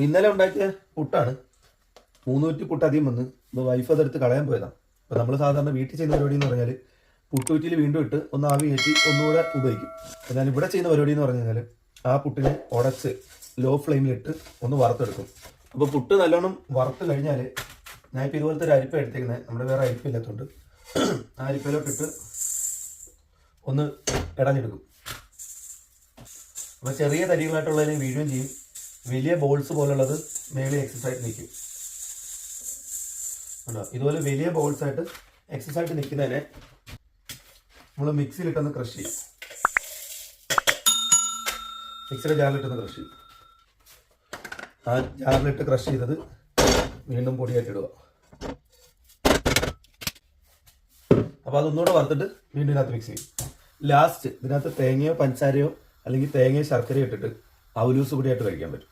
ഇന്നലെ ഉണ്ടാക്കിയ പുട്ടാണ്. 3 കുറ്റി പുട്ട് അധികം വന്ന്. ഇപ്പോൾ വൈഫ് അതെടുത്ത് കളയാൻ പോയതാണ്. അപ്പോൾ നമ്മൾ സാധാരണ വീട്ടിൽ ചെയ്യുന്ന പരിപാടി എന്ന് പറഞ്ഞാൽ പുട്ടുകുറ്റിയിൽ വീണ്ടും ഇട്ട് ഒന്ന് ആവി കയറ്റി ഒന്നുകൂടെ ഉപയോഗിക്കും. ഞാൻ ഇവിടെ ചെയ്യുന്ന പരിപാടി എന്ന് പറഞ്ഞു കഴിഞ്ഞാൽ ആ പുട്ടിനെ ഉടച്ച് ലോ ഫ്ലെയിമിലിട്ട് ഒന്ന് വറുത്തെടുക്കും. അപ്പോൾ പുട്ട് നല്ലോണം വറുത്ത് കഴിഞ്ഞാൽ ഞാനിപ്പോൾ ഇതുപോലത്തെ ഒരു അരിപ്പ എടുത്തേക്കുന്നത്. നമ്മുടെ വേറെ അരിപ്പില്ലാത്തതുകൊണ്ട് ആ അരിപ്പയിലോട്ടിട്ട് ഒന്ന് ഇടഞ്ഞെടുക്കും. അപ്പോൾ ചെറിയ തരികളായിട്ടുള്ളതിനെ വീഴുകയും ചെയ്യും. വലിയ ബോൾസ് പോലുള്ളത് മേളിൽ എക്സസൈസ് നിൽക്കും. ഉണ്ടോ? ഇതുപോലെ വലിയ ബോൾസായിട്ട് എക്സസൈസ് നിൽക്കുന്നതിനെ നമ്മൾ മിക്സിയിലിട്ടൊന്ന് ക്രഷ് ചെയ്യും. മിക്സിയുടെ ജാറിലിട്ടൊന്ന് ക്രഷ് ചെയ്യും. ആ ജാറിലിട്ട് ക്രഷ് ചെയ്തത് വീണ്ടും പൊടിയായിട്ട് ഇടുക. അപ്പോൾ അതൊന്നുകൂടെ വറുത്തിട്ട് വീണ്ടും ഇതിനകത്ത് മിക്സ് ചെയ്യും. ലാസ്റ്റ് ഇതിനകത്ത് തേങ്ങയോ പഞ്ചസാരയോ അല്ലെങ്കിൽ തേങ്ങയോ ശർക്കരയോ ഇട്ടിട്ട് അവലൂസ് പൊടിയായിട്ട് കഴിക്കാൻ പറ്റും.